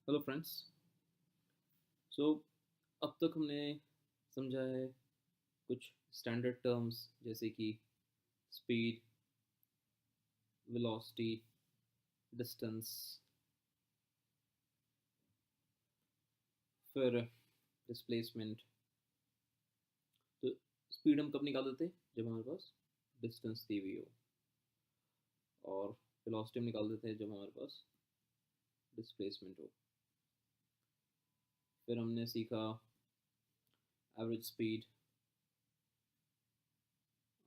Hello friends. सो अब तक हमने समझा है कुछ स्टैंडर्ड टर्म्स जैसे कि स्पीड, वेलोसिटी, डिस्टेंस, फिर डिस्प्लेसमेंट। तो स्पीड हम कब निकाल देते हैं? जब हमारे पास डिस्टेंस दी हुई हो। और वेलोसिटी हम निकाल देते हैं जब हमारे पास डिस्प्लेसमेंट हो। फिर हमने सीखा average speed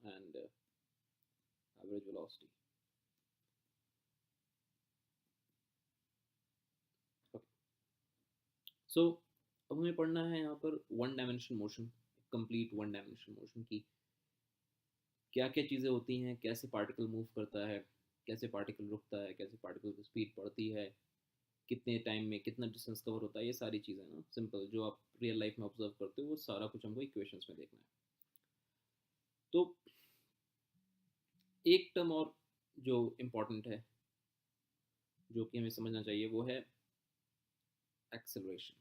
and average velocity. So अब हमें पढ़ना है यहाँ पर one dimension motion, complete one dimension motion की क्या क्या चीज़ें होती हैं, कैसे पार्टिकल मूव करता है, कैसे पार्टिकल रुकता है, कैसे पार्टिकल की स्पीड बढ़ती है, कितने टाइम में कितना डिस्टेंस कवर होता है। ये सारी चीज़ें ना सिंपल जो आप रियल लाइफ में ऑब्जर्व करते हो वो सारा कुछ हमको इक्वेशंस में देखना है। तो एक टर्म और जो इम्पोर्टेंट है, जो कि हमें समझना चाहिए, वो है एक्सेलरेशन।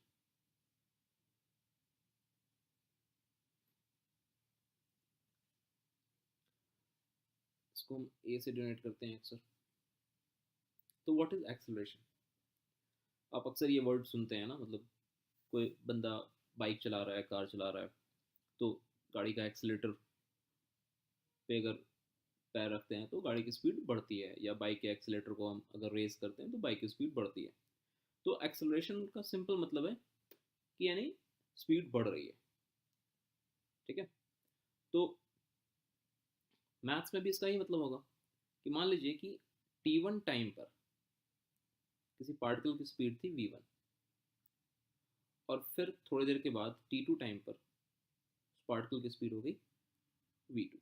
इसको हम ए से डिनोट करते हैं अक्सर। तो व्हाट इज एक्सेलरेशन? आप अक्सर ये वर्ड सुनते हैं ना, मतलब कोई बंदा बाइक चला रहा है, कार चला रहा है, तो गाड़ी का एक्सीलेटर पे अगर पैर रखते हैं तो गाड़ी की स्पीड बढ़ती है, या बाइक के एक्सीलेटर को हम अगर रेस करते हैं तो बाइक की स्पीड बढ़ती है। तो एक्सेलरेशन का सिंपल मतलब है कि यानी स्पीड बढ़ रही है। ठीक है। तो मैथ्स में भी इसका ही मतलब होगा कि मान लीजिए कि t1 टाइम पर किसी पार्टिकल की स्पीड थी v1, और फिर थोड़ी देर के बाद t2 टाइम पर उस पार्टिकल की स्पीड हो गई v2।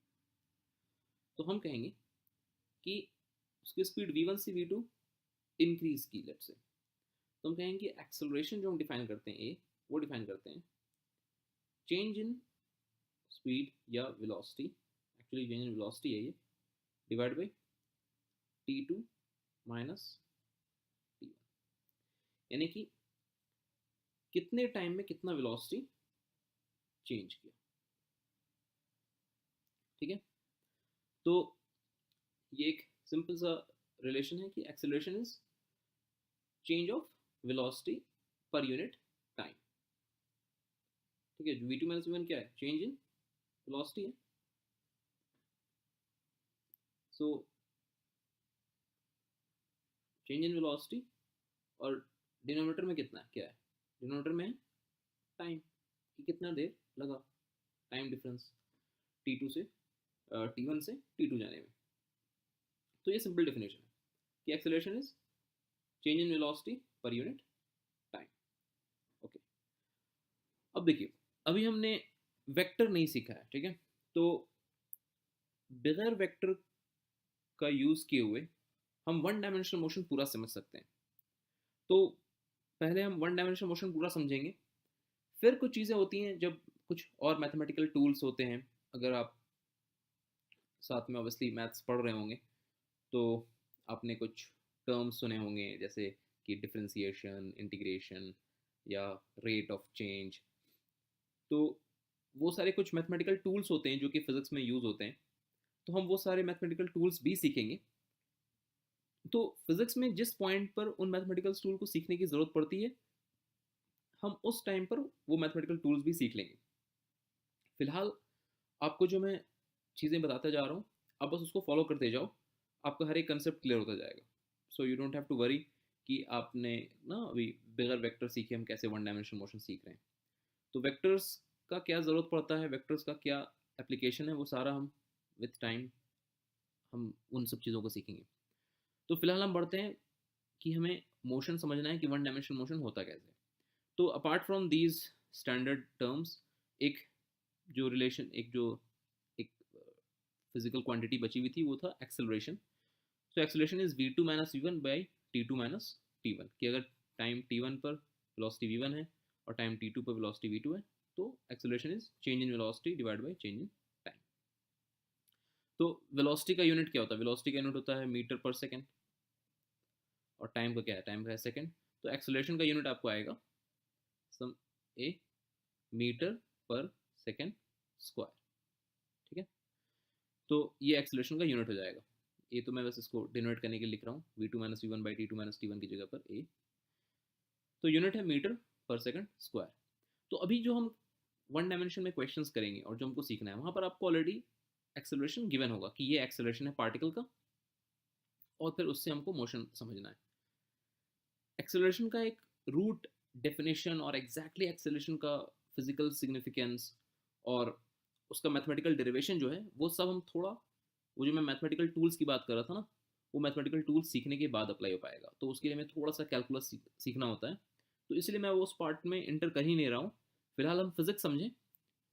तो हम कहेंगे कि उसकी स्पीड v1 से v2 इंक्रीज की, लेट से। तो हम कहेंगे एक्सेलरेशन जो हम डिफाइन करते हैं ए, वो डिफाइन करते हैं चेंज इन स्पीड या velocity, actually change in velocity है ये, divide by t2 minus t1। यानी कि कितने टाइम में कितना वेलोसिटी चेंज किया। ठीक है। तो ये एक सिंपल सा रिलेशन है कि acceleration is change of velocity per unit time. ठीक है। v2 माइनस v1 क्या है? चेंज इन वेलोसिटी है। सो चेंज इन वेलोसिटी, और डिनोमिनेटर में कितना है, क्या है? डिनोमिनेटर में टाइम, कि कितना देर लगा, टाइम डिफरेंस t2 से t1 से t2 जाने में। तो ये सिंपल डेफिनेशन है कि acceleration is change in velocity per unit time. Okay. अब देखिए, अभी हमने वेक्टर नहीं सीखा है। ठीक है। तो बगैर वेक्टर का यूज किए हुए हम वन डायमेंशनल मोशन पूरा समझ सकते हैं। तो पहले हम वन डायमेंशनल मोशन पूरा समझेंगे, फिर कुछ चीज़ें होती हैं जब कुछ और मैथमेटिकल टूल्स होते हैं। अगर आप साथ में ऑब्वियसली मैथ्स पढ़ रहे होंगे तो आपने कुछ टर्म्स सुने होंगे, जैसे कि डिफरेंशिएशन, इंटीग्रेशन, या रेट ऑफ चेंज। तो वो सारे कुछ मैथमेटिकल टूल्स होते हैं जो कि फिजिक्स में यूज़ होते हैं। तो हम वो सारे मैथमेटिकल टूल्स भी सीखेंगे। तो फिजिक्स में जिस पॉइंट पर उन मैथमेटिकल टूल को सीखने की ज़रूरत पड़ती है, हम उस टाइम पर वो मैथमेटिकल टूल्स भी सीख लेंगे। फिलहाल आपको जो मैं चीज़ें बताता जा रहा हूँ, आप बस उसको फॉलो करते जाओ, आपका हर एक कंसेप्ट क्लियर होता जाएगा। So you don't have to worry कि आपने ना अभी बगैर वेक्टर सीखे हम कैसे वन डायमेंशनल मोशन सीख रहे हैं। तो वेक्टर्स का क्या ज़रूरत पड़ता है, वेक्टर्स का क्या एप्लीकेशन है, वो सारा हम विथ टाइम हम उन सब चीज़ों को सीखेंगे। तो फिलहाल हम बढ़ते हैं कि हमें मोशन समझना है कि वन डायमेंशनल मोशन होता कैसे है। तो apart from these standard terms, एक जो रिलेशन, एक फिजिकल क्वांटिटी बची हुई थी, वो था acceleration. So acceleration is v2 minus we one by t2 minus t1, कि अगर टाइम t1 पर वेलोसिटी v1 है और टाइम t2 पर वेलोसिटी v2 है, तो acceleration is change in velocity divide by change in time. तो वेलोसिटी का यूनिट क्या होता है? वेलोसिटी का यूनिट होता है मीटर पर सेकेंड, और टाइम का क्या है? टाइम का है सेकेंड। तो एक्सेलरेशन का यूनिट आपको आएगा सम ए मीटर पर सेकेंड स्क्वायर, ठीक है। तो ये एक्सेलरेशन का यूनिट हो जाएगा। ए तो मैं बस इसको डिनोट करने के लिए लिख रहा हूँ, v2 minus we one by टी2 माइनस टी1 की जगह पर ए, तो यूनिट है मीटर पर सेकंड स्क्वायर। तो अभी जो हम वन डायमेंशन में क्वेश्चंस करेंगे और जो हमको सीखना है, वहाँ पर आपको ऑलरेडी एक्सेलरेशन गिवन होगा कि ये एक्सेलरेशन है पार्टिकल का, और फिर उससे हमको मोशन समझना है। एक्सेलरेशन का एक रूट डेफिनेशन और एग्जैक्टली एक्सेलरेशन का फिजिकल सिग्निफिकेंस और उसका मैथमेटिकल डेरिवेशन जो है, वो सब हम थोड़ा, वो जो मैं मैथमेटिकल टूल्स की बात कर रहा था ना, वो मैथमेटिकल टूल्स सीखने के बाद अप्लाई हो पाएगा। तो उसके लिए मैं थोड़ा सा कैलकुलस सीखना होता है, तो इसलिए मैं वो उस पार्ट में इंटर कर ही नहीं रहा हूँ। फिलहाल हम फिजिक्स समझें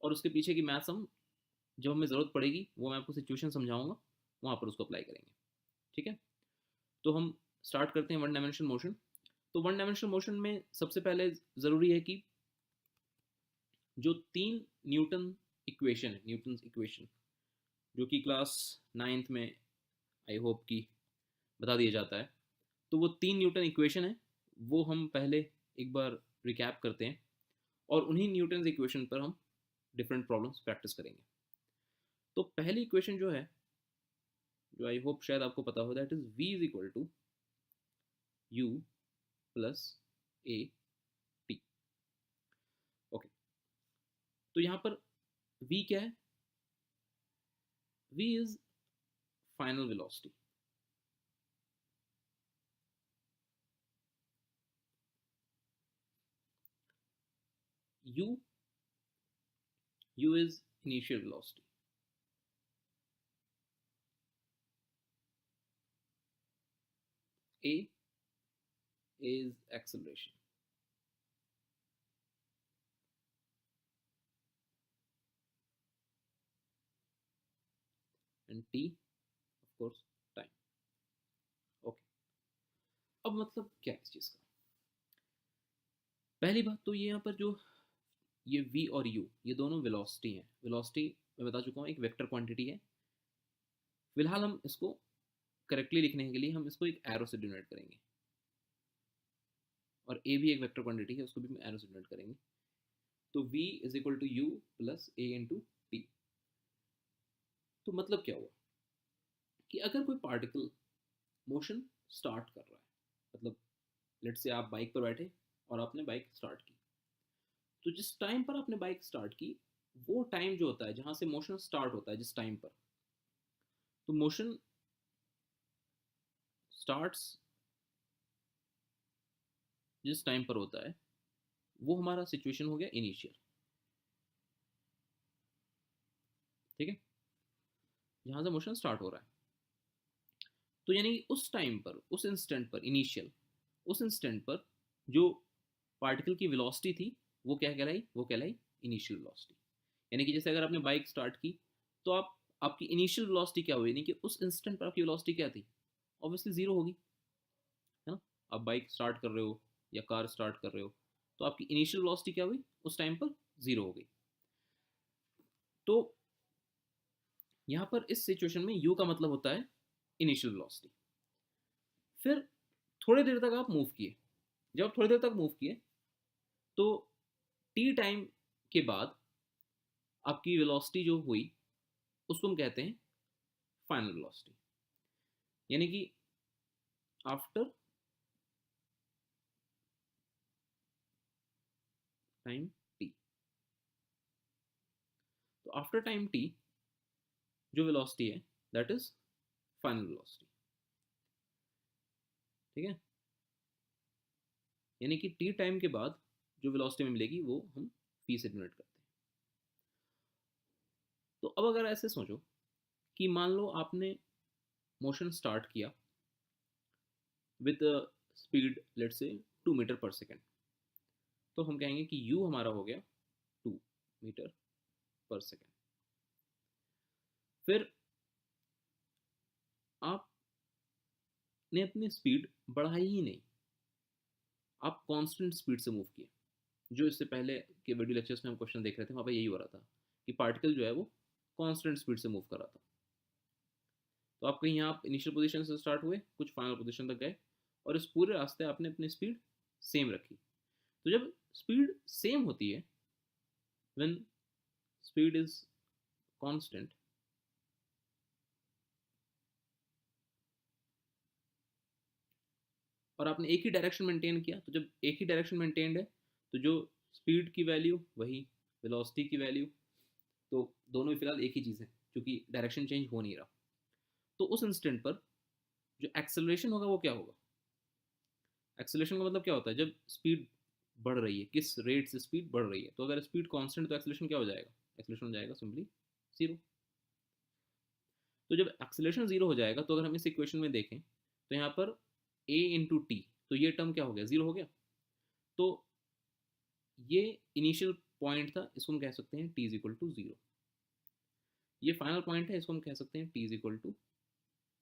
और उसके पीछे की मैथ्स हम जब हमें ज़रूरत पड़ेगी वो मैं आपको सिचुएशन समझाऊंगा, वहाँ पर उसको अप्लाई करेंगे, ठीक है। तो हम स्टार्ट करते हैं वन डायमेंशनल मोशन। तो वन डायमेंशनल मोशन में सबसे पहले ज़रूरी है कि जो 3 न्यूटन इक्वेशन है, न्यूटन इक्वेशन, जो कि क्लास 9th में आई होप कि बता दिया जाता है, तो वो 3 न्यूटन इक्वेशन है, वो हम पहले एक बार रिकैप करते हैं और उन्हीं न्यूटन इक्वेशन पर हम डिफरेंट प्रॉब्लम्स प्रैक्टिस करेंगे। तो पहली इक्वेशन जो है, जो आई होप शायद आपको पता हो, that is v is equal to u plus a t. Okay, तो यहाँ पर v क्या है? v is final velocity, u is initial velocity, a is acceleration, and t of course time. Okay, अब मतलब क्या है इस चीज़ का? पहली बात तो ये यहाँ पर जो ये v और u, ये दोनों वेलोसिटी हैं। वेलोसिटी मैं बता चुका हूँ एक वेक्टर क्वांटिटी है। फिलहाल हम इसको करेक्टली लिखने के लिए हम इसको एक एरो से डिनोट करेंगे, और a भी एक वेक्टर क्वांटिटी है, उसको भी हम एरो से डिनोट करेंगे। तो v is equal to u plus a into t. तो मतलब क्या हुआ कि अगर कोई पार्टिकल मोशन स्टार्ट कर रहा है, मतलब लेट्स से आप बाइक पर बैठे और आपने बाइक स्टार्ट की, तो जिस टाइम पर आपने बाइक स्टार्ट की, वो टाइम जो होता है जहां से मोशन स्टार्ट होता है, जिस टाइम पर, तो मोशन स्टार्ट्स जिस टाइम पर होता है, वो हमारा सिचुएशन हो गया इनिशियल, ठीक है, जहां से मोशन स्टार्ट हो रहा है। तो यानी उस टाइम पर, उस इंस्टेंट पर, इनिशियल, उस इंस्टेंट पर जो पार्टिकल की वेलोसिटी थी, वो क्या कहलाई? वो कहलाई इनिशियल वेलोसिटी। यानी कि जैसे अगर आपने बाइक स्टार्ट की, तो आपकी इनिशियल वेलोसिटी क्या हुई, यानी कि उस इंस्टेंट पर आपकी वेलोसिटी क्या थी? ऑब्वियसली जीरो होगी, है ना। आप बाइक स्टार्ट कर रहे हो या कार स्टार्ट कर रहे हो, तो आपकी इनिशियल वेलोसिटी क्या हुई उस टाइम पर? जीरो हो गई। तो यहाँ पर इस सिचुएशन में u का मतलब होता है इनिशियल वेलोसिटी। फिर थोड़ी देर तक आप मूव किए, जब आप थोड़ी देर तक मूव किए, तो t टाइम के बाद आपकी वेलोसिटी जो हुई, उसको हम कहते हैं फाइनल वेलोसिटी। यानी कि आफ्टर टाइम t, तो आफ्टर टाइम t जो वेलोसिटी है, दैट इज फाइनल वेलोसिटी, ठीक है। यानी कि t टाइम के बाद जो वेलोसिटी में मिलेगी, वो हम v से डिनोट करते हैं। तो अब अगर ऐसे सोचो कि मान लो आपने मोशन स्टार्ट किया विथ स्पीड लेट से 2 मीटर पर सेकेंड, तो हम कहेंगे कि u हमारा हो गया 2 मीटर पर सेकेंड। फिर आपने अपनी स्पीड बढ़ाई ही नहीं, आप कांस्टेंट स्पीड से मूव किए। जो इससे पहले के वीडियो लेक्चर्स में हम क्वेश्चन देख रहे थे, वहाँ पर यही हो रहा था कि पार्टिकल जो है वो कांस्टेंट स्पीड से मूव कर रहा था। तो आप कहीं यहाँ इनिशियल पोजीशन से स्टार्ट हुए, कुछ फाइनल पोजीशन तक गए, और इस पूरे रास्ते आपने अपनी स्पीड सेम रखी। तो जब स्पीड सेम होती है, व्हेन स्पीड इज कांस्टेंट, और आपने एक ही डायरेक्शन मेंटेन किया, तो जब एक ही डायरेक्शन मेंटेन्ड है तो जो स्पीड की वैल्यू वही वेलोसिटी की वैल्यू, तो दोनों ही फिलहाल एक ही चीज़ है क्योंकि डायरेक्शन चेंज हो नहीं रहा। तो उस इंस्टेंट पर जो एक्सेलरेशन होगा वो क्या होगा? एक्सेलरेशन का मतलब क्या होता है? जब स्पीड बढ़ रही है, किस रेट से स्पीड बढ़ रही है। तो अगर स्पीड कांस्टेंट तो एक्सेलरेशन क्या हो जाएगा? एक्सेलरेशन हो जाएगा सिंपली जीरो। तो जब एक्सेलरेशन जीरो हो जाएगा, तो अगर हम इस इक्वेशन में देखें तो यहाँ पर a इंटू टी, तो ये टर्म क्या हो गया? जीरो हो गया। तो ये इनिशियल पॉइंट था, इसको हम कह सकते हैं t is equal to zero. ये फाइनल पॉइंट है, इसको हम कह सकते हैं t is equal to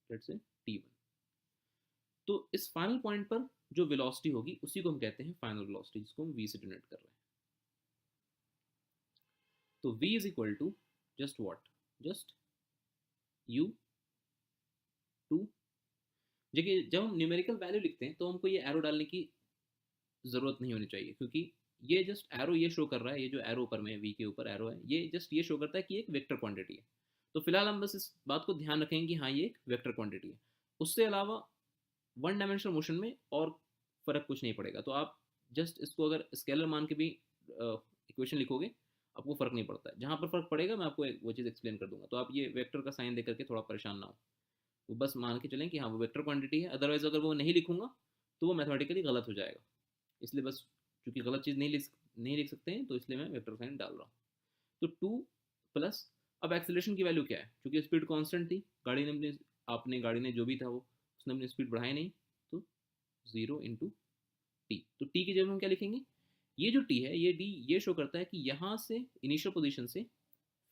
let's say t1। तो इस फाइनल पॉइंट पर जो वेलोसिटी होगी उसी को हम कहते हैं फाइनल वेलोसिटी, जिसको हम v से डिनोट कर रहे हैं। तो v is equal to just what? Just u टू, देखिए जब हम न्यूमेरिकल वैल्यू लिखते हैं तो हमको ये एरो डालने की ज़रूरत नहीं होनी चाहिए, क्योंकि ये जस्ट एरो ये शो कर रहा है, ये जो एरो ऊपर में वी के ऊपर एरो है, ये जस्ट ये शो करता है कि एक वेक्टर क्वांटिटी है। तो फिलहाल हम बस इस बात को ध्यान रखेंगे कि हाँ ये एक वेक्टर क्वांटिटी है। उससे अलावा वन डायमेंशनल मोशन में और फर्क कुछ नहीं पड़ेगा। तो आप जस्ट इसको अगर स्केलर मान के भी इक्वेशन लिखोगे, आपको फर्क नहीं पड़ता है। जहाँ पर फर्क पड़ेगा मैं आपको वो चीज़ एक्सप्लेन कर दूंगा, तो आप ये वेक्टर का साइन दे करके थोड़ा परेशान ना हो। वो बस मान के चलें कि हाँ वो वेक्टर क्वांटिटी है, अदरवाइज अगर वो नहीं लिखूंगा तो वो मैथमेटिकली गलत हो जाएगा। इसलिए बस क्योंकि गलत चीज़ नहीं लिख सकते हैं, तो इसलिए मैं वेक्टर साइन डाल रहा हूँ। तो टू प्लस, अब एक्सेलरेशन की वैल्यू क्या है? क्योंकि स्पीड कांस्टेंट थी, गाड़ी ने अपनी आपने गाड़ी ने जो भी था वो उसने अपनी स्पीड बढ़ाई नहीं, तो जीरो इंटू टी। तो टी की जगह हम क्या लिखेंगे? ये जो टी है, ये डी ये शो करता है कि यहाँ से इनिशियल पोजीशन से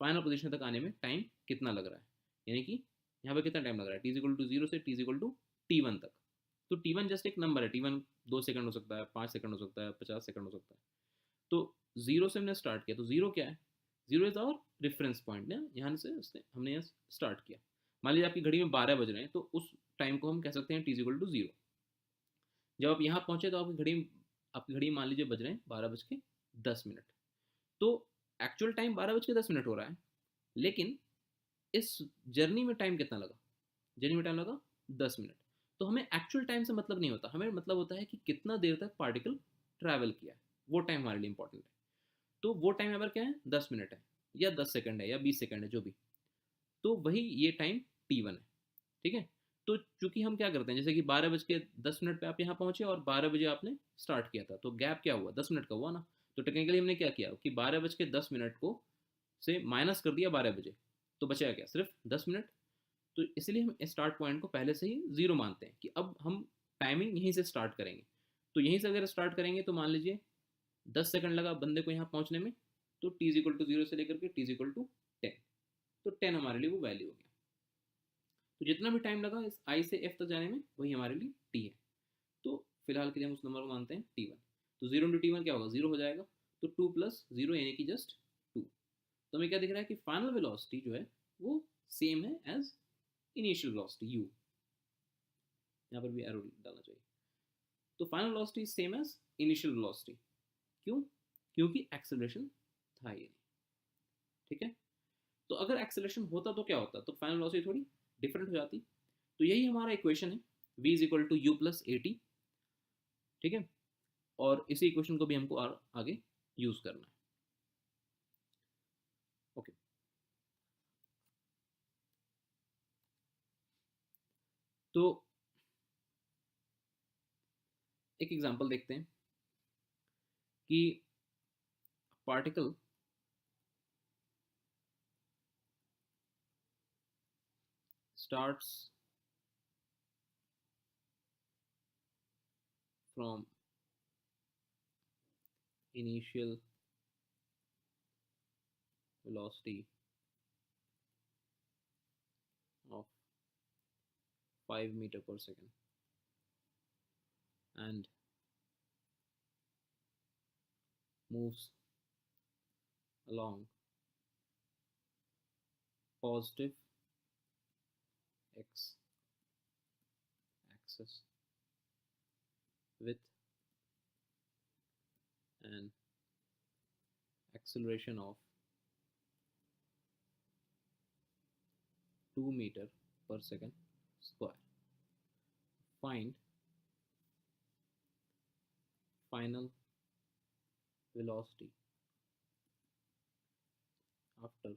फाइनल पोजीशन तक आने में टाइम कितना लग रहा है, यानी कि यहाँ पे कितना टाइम लग रहा है। टी इक्वल टू जीरो से टी इक्वल टू t1 तक। तो t1 जस्ट एक नंबर है, t1 2 सेकंड हो सकता है, 5 सेकंड हो सकता है, 50 सेकंड हो सकता है। तो जीरो से हमने स्टार्ट किया, तो जीरो क्या है? Zero is our reference point ना, यहाँ से हमने यहाँ स्टार्ट किया। मान लीजिए आपकी घड़ी में 12 बज रहे हैं, तो उस टाइम को हम कह सकते हैं टी इक्वल टू जीरो। जब आप यहाँ पहुँचे तो आपकी घड़ी मान लीजिए बज रहे हैं 12:10। तो एक्चुअल टाइम 12:10 हो रहा है, लेकिन इस जर्नी में टाइम कितना लगा? जर्नी में टाइम लगा 10 मिनट। तो हमें एक्चुअल टाइम से मतलब नहीं होता, हमें मतलब होता है कि कितना देर तक पार्टिकल ट्रैवल किया है, वो टाइम हमारे लिए इंपॉर्टेंट है। तो वो टाइम अगर क्या है? 10 मिनट है, या 10 सेकंड है, या 20 सेकंड है, जो भी। तो वही ये टाइम t1 है। ठीक है। तो चूंकि हम क्या करते हैं, जैसे कि 12:10 पे आप यहाँ पहुंचे और 12 बजे आपने स्टार्ट किया था, तो गैप क्या हुआ? 10 मिनट का हुआ ना। तो टेक्निकली हमने क्या किया कि 12:10 को से माइनस कर दिया 12 बजे, तो बचा क्या? सिर्फ 10 मिनट। तो इसलिए हम स्टार्ट पॉइंट को पहले से ही जीरो मानते हैं कि अब हम टाइमिंग यहीं से स्टार्ट करेंगे। तो यहीं से अगर स्टार्ट करेंगे तो मान लीजिए 10 सेकंड लगा बंदे को यहाँ पहुँचने में, तो टी इक्वल टू जीरो से लेकर के टी इक्वल टू 10। तो 10 हमारे लिए वो वैल्यू हो गया। तो जितना भी टाइम लगा इस आई से एफ तक जाने में, वही हमारे लिए टी है। तो फिलहाल के लिए हम उस नंबर को मानते हैं t1। तो जीरो इंटू t1 क्या होगा? जीरो हो जाएगा। तो टू प्लस जीरो यानी कि जस्ट टू। तो हमें क्या दिख रहा है कि फाइनल वेलोसिटी जो है वो सेम है एज इनिशियल वेलोसिटी u। यहाँ पर भी एरो डालना चाहिए। तो final velocity same as initial velocity. क्यों? क्योंकि एक्सेलरेशन था ये। ठीक है। तो अगर एक्सेलरेशन होता तो क्या होता? तो फाइनल वेलोसिटी थोड़ी डिफरेंट हो जाती। तो यही हमारा इक्वेशन है, v is equal to u plus a t. ठीक है। और इसी इक्वेशन को भी हमको आगे यूज करना है। ओके। तो एक एग्जांपल देखते हैं कि particle starts from initial velocity of 5 meter per second and moves along positive x axis with and acceleration of 2 meter per second square. Find final velocity after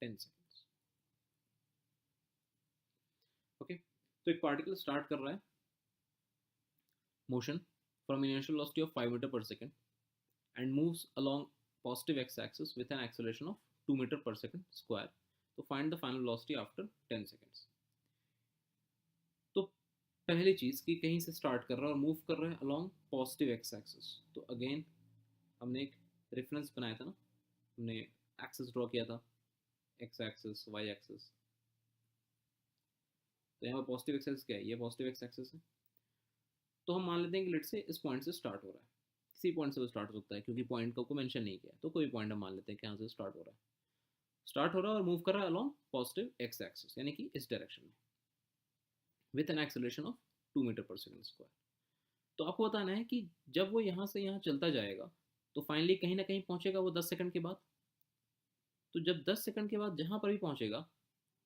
10 seconds. Okay, तो एक particle start कर रहा है motion from initial velocity of 5 metre per second and moves along positive x axis with an acceleration of 2 metre per second square. तो find the final velocity after 10 seconds. तो पहली चीज़ कि कहीं से स्टार्ट कर रहा है और मूव कर रहा है अलोंग पॉजिटिव एक्स एक्सिस. तो अगेन हमने एक रेफरेंस बनाया था ना, हमने एक्सिस ड्रॉ किया था, एक्स एक्सिस, वाई एक्सिस. तो यहाँ पर पॉजिटिव एक्स एक्सिस क्या है, ये पॉजिटिव एक्स एक्सिस है. तो हम मान लेते हैं कि लेट से इस पॉइंट से स्टार्ट हो रहा है, किसी पॉइंट से वो स्टार्ट हो सकता है क्योंकि पॉइंट को मेंशन नहीं किया, तो कोई पॉइंट हम मान लेते हैं कि यहाँ से स्टार्ट हो रहा है. स्टार्ट हो रहा है और मूव कर रहा है अलोंग पॉजिटिव एक्स एक्सिस, यानी कि इस डायरेक्शन में, with an acceleration of 2 metre per second square. तो आपको बताना है कि जब वो यहाँ से यहाँ चलता जाएगा तो फाइनली कहीं ना कहीं पहुँचेगा वो 10 सेकंड के बाद. तो जब 10 सेकंड के बाद जहाँ पर भी पहुँचेगा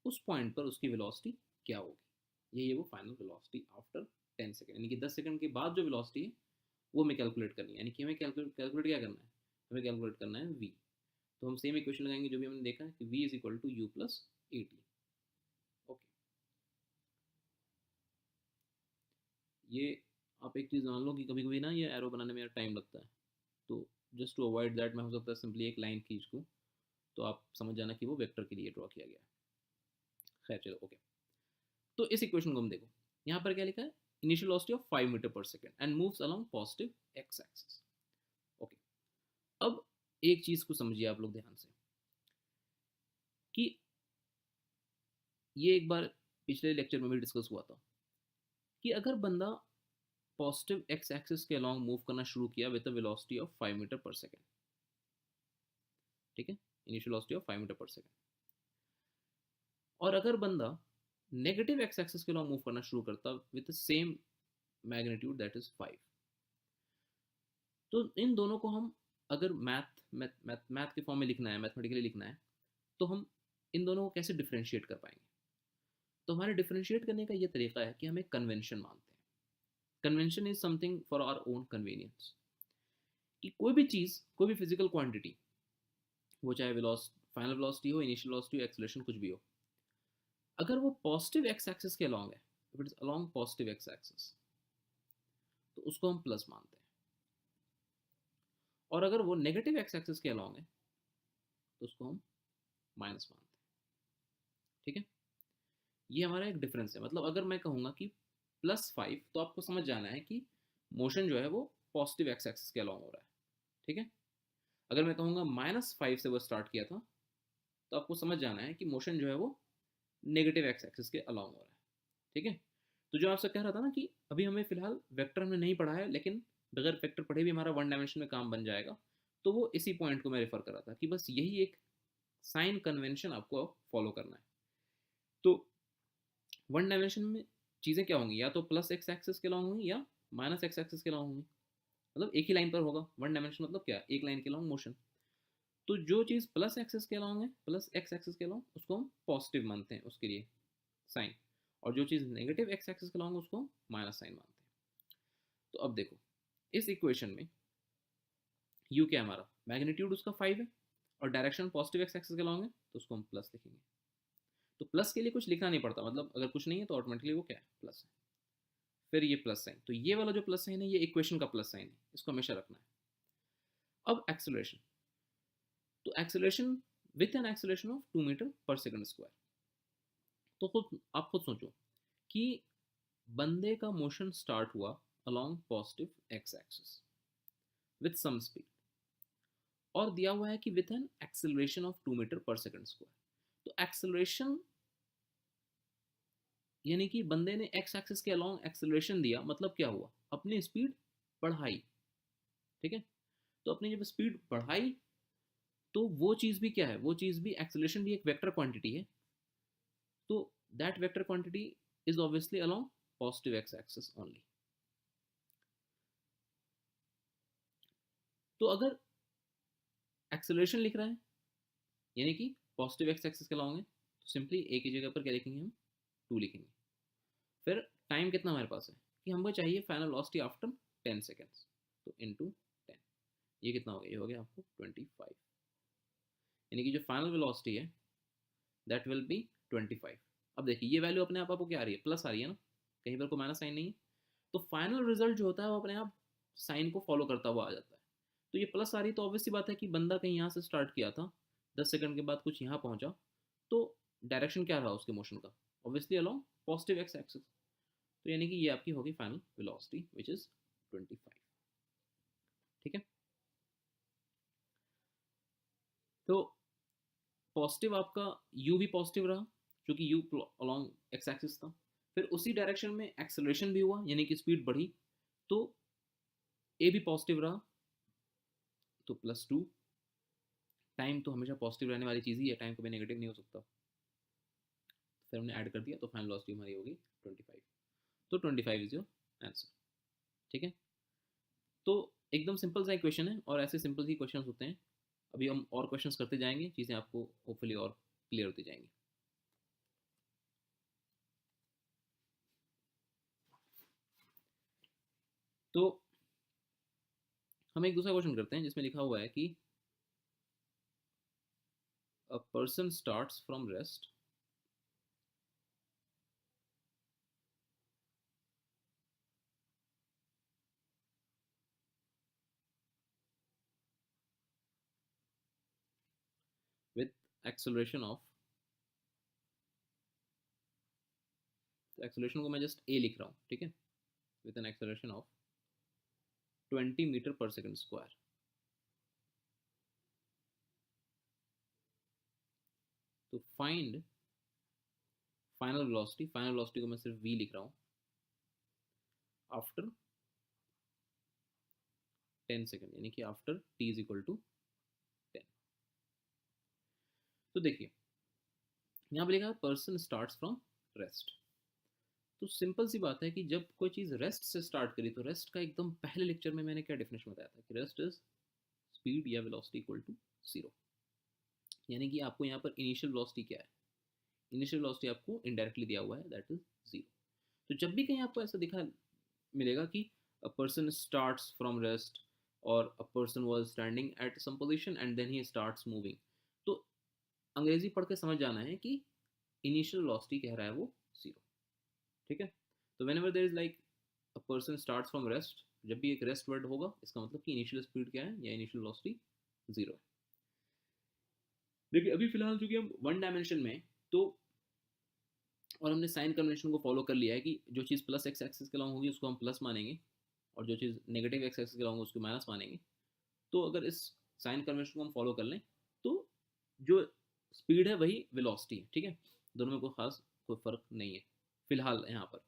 उस पॉइंट पर उसकी वेलोसिटी क्या होगी, यही है वो फाइनल वेलोसिटी आफ्टर 10 सेकंड. यानी कि 10 सेकंड के बाद जो वेलोसिटी है वो हमें कैलकुलेट करनी है. यानी कि हमें कैलकुलेट क्या करना है, हमें कैलकुलेट करना है v. तो हम सेम इक्वेशन लगाएंगे जो भी हमने देखा है कि v is equal to u plus a t. Okay, ये आप एक चीज़ मान लो कि कभी कभी ना ये एरो बनाने में टाइम लगता है, तो जस्ट टू अवॉइड दैट मैं हो सकता है सिंपली एक लाइन खींच दूँ, तो आप समझ जाना कि वो वेक्टर के लिए ड्रॉ किया गया है. खैर चलो ओके. तो इस इक्वेशन को हम देखो, यहाँ पर क्या लिखा है, initial velocity of 5 metre per second and moves along positive x axis. Okay, अब एक चीज को समझिए आप लोग ध्यान से कि ये एक बार पिछले लेक्चर में भी डिस्कस हुआ था कि अगर बंदा पॉजिटिव एक्स एक्सिस के अलोंग मूव करना शुरू किया with a velocity of 5 metre per second, ठीक है, initial velocity of 5 metre per second, और अगर बंदा नेगेटिव एक्स एक्सिस के अलोंग मूव करना शुरू करता with the same magnitude that is 5, तो इन दोनों को हम अगर मैथ के फॉर्म में लिखना है, मैथमेटिकली लिखना है, तो हम इन दोनों को कैसे डिफ्रेंशिएट कर पाएंगे. तो हमारे डिफ्रेंशिएट करने का ये तरीका है कि हम एक कन्वेंशन मानते हैं. Convention is something for our own convenience. कि कोई भी चीज़, कोई भी फिजिकल क्वांटिटी, वो चाहे फाइनल वेलोसिटी हो, इनिशियल वेलोसिटी हो, एक्सेलरेशन कुछ भी हो, अगर वो पॉजिटिव एक्स एक्सिस के अलॉन्ग है, if it is along positive x axis, तो उसको हम प्लस मानते हैं. और अगर वो नेगेटिव एक्स एक्सिस के अलॉन्ग है तो उसको हम माइनस मानते हैं. ठीक है, ये हमारा एक डिफरेंस है. मतलब अगर मैं कहूँगा कि +5, तो आपको समझ जाना है कि मोशन जो है वो पॉजिटिव एक्स एक्सिस के अलॉन्ग हो रहा है. ठीक है, अगर मैं कहूँगा -5 से वो स्टार्ट किया था, तो आपको समझ जाना है कि मोशन जो है वो नेगेटिव एक्स एक्सिस के अलॉन्ग हो रहा है. ठीक है, तो जो आपसे कह रहा था ना कि अभी हमें फिलहाल वेक्टर हमने नहीं पढ़ा है, लेकिन बगैर वेक्टर पढ़े भी हमारा वन डायमेंशन में काम बन जाएगा, तो वो इसी पॉइंट को मैं रेफर कर रहा था कि बस यही एक साइन कन्वेंशन आपको फॉलो करना है. तो वन डायमेंशन में चीज़ें क्या होंगी, या तो प्लस एक्स एक्सिस के अलॉन्ग होंगी या माइनस एक्स एक्सिस के अलॉन्ग होंगी. मतलब एक ही लाइन पर होगा. वन डायमेंशन मतलब क्या, एक लाइन के अलॉन्ग मोशन. तो जो चीज़ प्लस एक्सिस के अलॉन्ग है, प्लस एक्स एक्सिस के अलॉन्ग, उसको हम पॉजिटिव मानते हैं उसके लिए साइन, और जो चीज़ नेगेटिव एक्स एक्सिस के अलॉन्ग उसको माइनस साइन मानते हैं. तो अब देखो इस इक्वेशन में यू क्या हमारा मैग्नीट्यूड उसका 5 है और डायरेक्शन पॉजिटिव एक्स एक्सिस के अलॉन्ग है, तो उसको हम प्लस लिखेंगे. तो प्लस के लिए कुछ लिखना नहीं पड़ता, मतलब अगर कुछ नहीं है तो ऑटोमेटिकली वो क्या है, प्लस है. फिर ये प्लस साइन, तो ये वाला जो प्लस साइन है ये इक्वेशन का प्लस साइन है, इसको हमेशा रखना है. अब एक्सेलरेशन, तो acceleration with an acceleration of 2 metre per second square. तो आप खुद सोचो कि बंदे का मोशन स्टार्ट हुआ along positive x axis with some speed, और दिया हुआ है कि with an acceleration of 2 metre per second square. तो एक्सेलरेशन यानी कि बंदे ने एक्स एक्सिस के अलोंग एक्सेलरेशन दिया, मतलब क्या हुआ, अपनी स्पीड बढ़ाई. ठीक है, तो अपनी जब स्पीड बढ़ाई तो वो चीज़ भी क्या है, वो चीज़ भी, एक्सेलरेशन भी एक वेक्टर क्वांटिटी है. तो that vector quantity is obviously along positive x axis only. तो अगर एक्सेलरेशन लिख रहा है यानी कि पॉजिटिव एक्स एक्सिस के लॉन्ग है, तो सिंपली ए की जगह पर क्या लिखेंगे हम, 2 लिखेंगे। फिर टाइम कितना हमारे पास है कि हमको चाहिए फाइनल वेलोसिटी आफ्टर 10 सेकेंड्स, तो इनटू 10, ये कितना हो गया, ये हो गया आपको 25, यानी कि जो फाइनल वेलोसिटी है दैट विल बी 25। अब देखिए ये वैल्यू अपने आप आपको क्या आ रही है, प्लस आ रही है ना, कहीं पर कोई माइनस साइन नहीं है, तो फाइनल रिजल्ट जो होता है वो अपने आप साइन को फॉलो करता हुआ आ जाता है। तो ये प्लस आ रही है तो ऑब्वियस सी बात है कि बंदा कहीं यहाँ से स्टार्ट किया था, 10 सेकंड के बाद कुछ यहाँ पहुँचा, तो डायरेक्शन क्या रहा उसके मोशन का, obviously along positive x axis. तो यानी कि ये आपकी होगी फाइनल वेलोसिटी विच इज 25। ठीक है, तो पॉजिटिव आपका u भी पॉजिटिव रहा क्योंकि u अलॉन्ग एक्स एक्सिस था। फिर उसी डायरेक्शन में एक्सेलरेशन भी हुआ यानी कि स्पीड बढ़ी, तो a भी पॉजिटिव रहा, तो +2। टाइम तो हमेशा पॉजिटिव रहने वाली चीज़ ही है, टाइम कभी नेगेटिव नहीं हो सकता। फिर हमने ऐड कर दिया तो फाइनल वेलोसिटी हमारी होगी 25। तो 25 इज योर आंसर। ठीक है, तो एकदम सिंपल सा क्वेश्चन है और ऐसे सिंपल ही क्वेश्चन होते हैं। अभी हम और क्वेश्चंस करते जाएंगे, चीज़ें आपको होपफुली और क्लियर होती जाएंगी। तो हम एक दूसरा क्वेश्चन करते हैं जिसमें लिखा हुआ है कि a person starts from rest with acceleration of, तो एक्सेलरेशन को मैं जस्ट ए लिख रहा हूँ, ठीक है, with an acceleration of 20 metre per second square. तो find final velocity, final velocity को मैं सिर्फ v लिख रहा हूँ, आफ्टर 10 सेकंड, यानी कि after t is equal to 10। तो देखिए यहाँ पे लिखा है पर्सन स्टार्ट्स फ्रॉम रेस्ट। तो सिंपल सी बात है कि जब कोई चीज़ रेस्ट से स्टार्ट करी, तो रेस्ट का एकदम पहले लेक्चर में मैंने क्या डेफिनेशन बताया था कि रेस्ट इज स्पीड या वेलोसिटी इक्वल टू 0। यानी कि आपको यहाँ पर इनिशियल वेलोसिटी क्या है, इनिशियल वेलोसिटी आपको इनडायरेक्टली दिया हुआ है, दैट इज 0। तो जब भी कहीं आपको ऐसा दिखा मिलेगा कि a person starts from rest और a person was standing at some position and then he starts moving, तो अंग्रेजी पढ़ के समझ जाना है कि इनिशियल वेलोसिटी कह रहा है वो 0। ठीक है, तो when ever there is like a person starts from rest, जब भी एक रेस्ट वर्ड होगा इसका मतलब कि इनिशियल स्पीड क्या है या इनिशियल वेलोसिटी 0 है। देखिए अभी फिलहाल चूंकि हम वन डायमेंशन में, तो और हमने साइन कन्वेंशन को फॉलो कर लिया है कि जो चीज़ प्लस एक्स एक्सिस के लॉन्ग होगी उसको हम प्लस मानेंगे और जो चीज़ नेगेटिव एक्स एक्सिस के लॉन्ग उसको माइनस मानेंगे। तो अगर इस साइन कन्वेंशन को हम फॉलो कर लें तो जो स्पीड है वही वेलोसिटी है। ठीक है, दोनों में कोई खास कोई फ़र्क नहीं है फिलहाल। यहाँ पर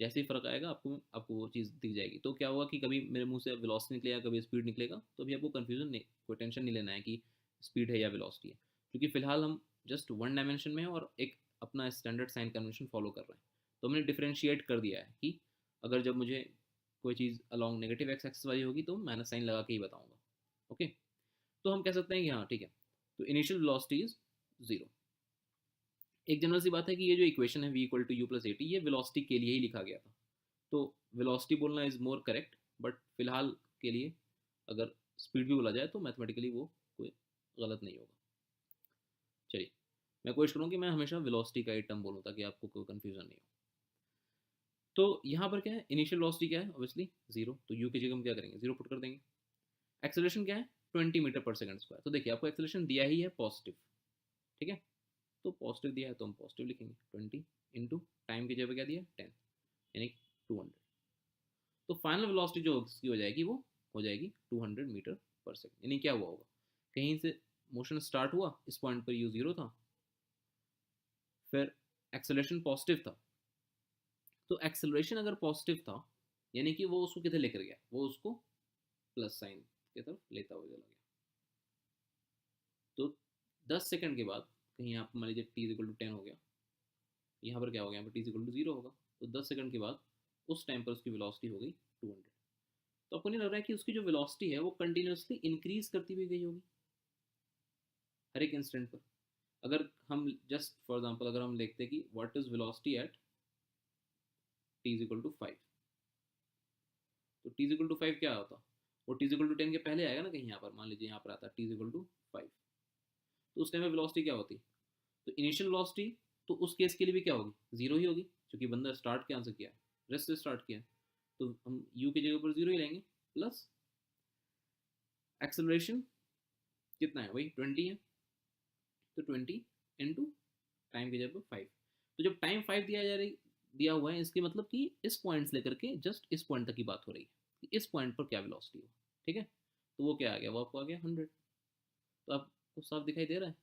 जैसे ही फ़र्क आएगा आपको आपको वो चीज़ दिख जाएगी। तो क्या होगा कि कभी मेरे मुंह से वेलोसिटी निकलेगा, कभी स्पीड निकलेगा, तो अभी आपको कन्फ्यूजन नहीं, कोई टेंशन नहीं लेना है कि स्पीड है या वेलोसिटी है, क्योंकि फिलहाल हम जस्ट वन डायमेंशन में और एक अपना स्टैंडर्ड साइन कन्वेंशन फॉलो कर रहे हैं। तो हमने डिफ्रेंशिएट कर दिया है कि अगर जब मुझे कोई चीज़ अलॉन्ग नेगेटिव एक्स एक्सिस वाली होगी तो माइनस साइन लगा के ही बताऊंगा। ओके, तो हम कह सकते हैं कि हाँ ठीक है, तो इनिशियल वेलोसिटी इज 0। एक जनरल सी बात है कि ये जो इक्वेशन है v equal to u plus a t, ये वेलोसिटी के लिए ही लिखा गया था, तो वेलोसिटी बोलना इज मोर करेक्ट, बट फिलहाल के लिए अगर स्पीड भी बोला जाए तो मैथमेटिकली वो कोई गलत नहीं होगा। चलिए मैं कोशिश करूँ कि मैं हमेशा वेलोसिटी का ही टर्म बोलूँ ताकि आपको कोई कन्फ्यूजन नहीं हो। तो यहाँ पर क्या है, इनिशियल वेलोसिटी क्या है, ऑब्वियसली 0, तो u की जगह हम क्या करेंगे 0 पुट कर देंगे। एक्सेलरेशन क्या है 20 मीटर पर सेकंड स्क्वायर, तो देखिए आपको एक्सेलरेशन दिया ही है पॉजिटिव। ठीक है, तो पॉजिटिव दिया है तो हम पॉजिटिव लिखेंगे 20 इंटू टाइम की जगह क्या दिया 10, यानी 200। तो फाइनल वेलोसिटी जो उसकी हो जाएगी वो हो जाएगी 200 मीटर पर सेकंड। यानी क्या हुआ होगा, कहीं से मोशन स्टार्ट हुआ, इस पॉइंट पर u 0 था, फिर एक्सेलरेशन पॉजिटिव था, तो एक्सेलरेशन अगर पॉजिटिव था यानी कि वो उसको किधर लेकर गया, वो उसको प्लस साइन की तरफ लेता हुआ चला गया। तो 10 सेकंड के बाद कहीं यहाँ पर मान लीजिए t इक्वल टू 10 हो गया, यहाँ पर क्या हो गया, यहाँ पर t इक्वल टू 0 होगा, तो 10 सेकंड के बाद उस टाइम पर उसकी वेलोसिटी हो गई 200। तो आपको आपको नहीं लग रहा है कि उसकी जो वेलोसिटी है वो कंटिन्यूसली इंक्रीज करती हुई गई होगी हर एक इंस्टेंट पर? अगर हम जस्ट फॉर एग्जांपल अगर हम देखते हैं कि what is velocity at t is equal to 5, तो t इज इक्वल टू 5 क्या होता? वो t इज इक्वल टू 10 के पहले आएगा ना कहीं, यहाँ पर मान लीजिए यहाँ पर आता t इज इक्वल टू 5, तो उस टाइम में वेलोसिटी क्या होती? तो इनिशियल वेलोसिटी तो उस केस के लिए भी क्या होगी? जीरो ही होगी, क्योंकि बंदा स्टार्ट कहाँ से किया है? रेस्ट से स्टार्ट किया है, तो हम u की जगह पर जीरो ही लेंगे, प्लस एक्सेलरेशन कितना है? वही 20 है, तो 20 इंटू टाइम की जगह पर 5। तो जब टाइम 5 दिया हुआ है, इसके मतलब कि इस पॉइंट से लेकर के जस्ट इस पॉइंट तक की बात हो रही है कि इस पॉइंट पर क्या वेलोसिटी हो, ठीक है? तो वो क्या आ गया? वो आपको आ गया 100। तो आपको साफ दिखाई दे रहा है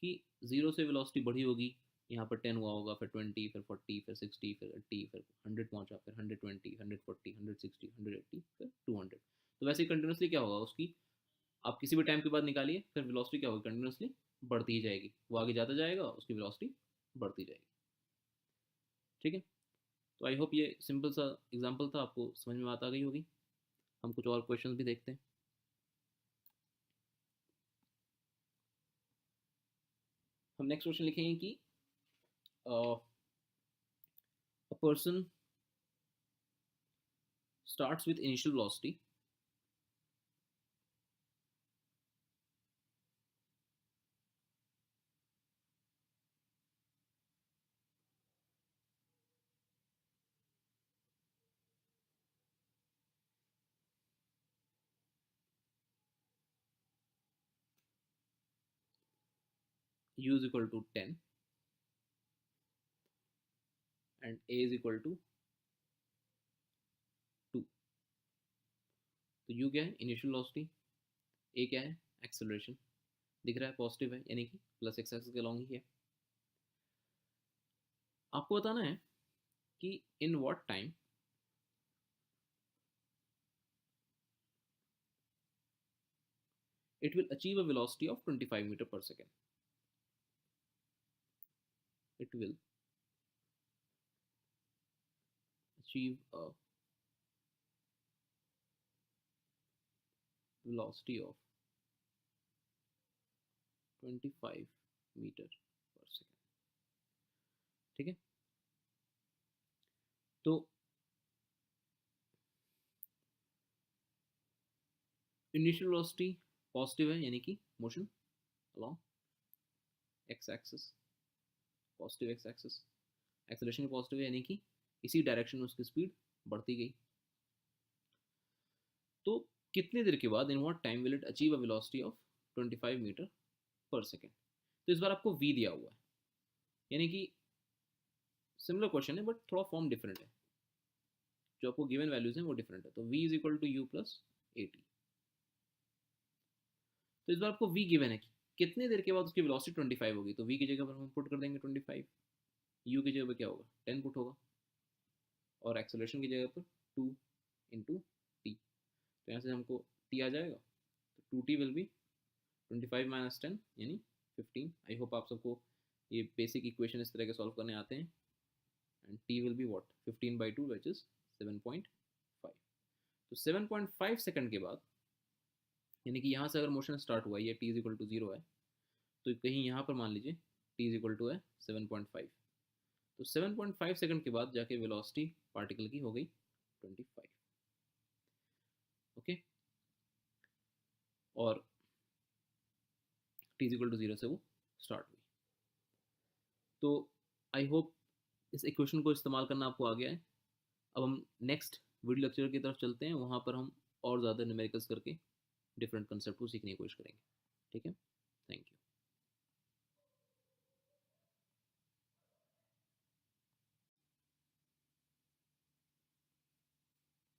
कि जीरो से वेलोसिटी बढ़ी होगी, यहाँ पर 10 हुआ होगा, फिर 20, फिर 40, फिर 60, फिर 80, फिर 100 पहुंचा, फिर 120, 140, 160, 180, फिर 200। तो वैसे ही कंटिन्यूसली क्या होगा उसकी, आप किसी भी टाइम के बाद निकालिए, फिर वेलोसिटी क्या होगी? कंटिन्यूसली बढ़ती ही जाएगी, वो आगे जाता जाएगा, उसकी वेलोसिटी बढ़ती जाएगी, ठीक है? तो आई होप ये सिंपल सा एग्जांपल था, आपको समझ में बात आ गई होगी। हम कुछ और क्वेश्चंस भी देखते हैं। हम नेक्स्ट क्वेश्चन लिखेंगे कि a person starts with initial velocity u is equal to 10 and a is equal to 2। तो u क्या है? Initial velocity. a क्या है? एक्सेलरेशन। दिख रहा है पॉजिटिव है, यानी कि प्लस एक्स एक्सिस के अलॉन्ग ही है। आपको बताना है कि इन what time it will achieve a velocity of 25 meter per second। It will achieve a velocity of 25 metre per second, ठीक है? तो इनिशियल वेलोसिटी पॉजिटिव है, यानी कि motion along x axis, positive x axis. Acceleration positive है, यानी कि इसी डायरेक्शन में उसकी स्पीड बढ़ती गई। तो कितनी देर के बाद, in what time will it achieve a velocity of 25 metre per second? तो इस बार आपको v दिया हुआ है, यानी कि सिमिलर क्वेश्चन है बट थोड़ा फॉर्म डिफरेंट है, जो आपको गिवन वैल्यूज हैं वो डिफरेंट है। तो v is equal to u plus a t. तो इस बार आपको v गिवन है कि कितने देर के बाद उसकी वेलोसिटी 25 होगी, तो v की जगह पर हम पुट कर देंगे 25, u की जगह पर क्या होगा? 10 पुट होगा, और एक्सेलरेशन की जगह पर 2 इंटू टी। तो यहाँ से हमको t आ जाएगा, तो 2t विल बी 25 माइनस 10 यानी 15। आई होप आप सबको ये बेसिक इक्वेशन इस तरह के सॉल्व करने आते हैं। And t will be what? 15/2 which is 7.5। तो 7.5 सेकंड के बाद, यानी कि यहाँ से अगर मोशन स्टार्ट हुआ, ये t इज इक्वल टू 0 है, तो कहीं यहाँ पर मान लीजिए t इज इक्वल टू है 7.5, तो 7.5 सेकंड के बाद जाके वेलोसिटी पार्टिकल की हो गई 25, ओके? और t इज इक्वल टू 0 से वो स्टार्ट हुई। तो आई होप इस इक्वेशन को इस्तेमाल करना आपको आ गया है। अब हम नेक्स्ट वीडियो लेक्चर की तरफ चलते हैं, वहाँ पर हम और ज़्यादा न्यूमेरिकल्स करके डिफरेंट कंसेप्ट को सीखने की कोशिश करेंगे, ठीक है? Thank you.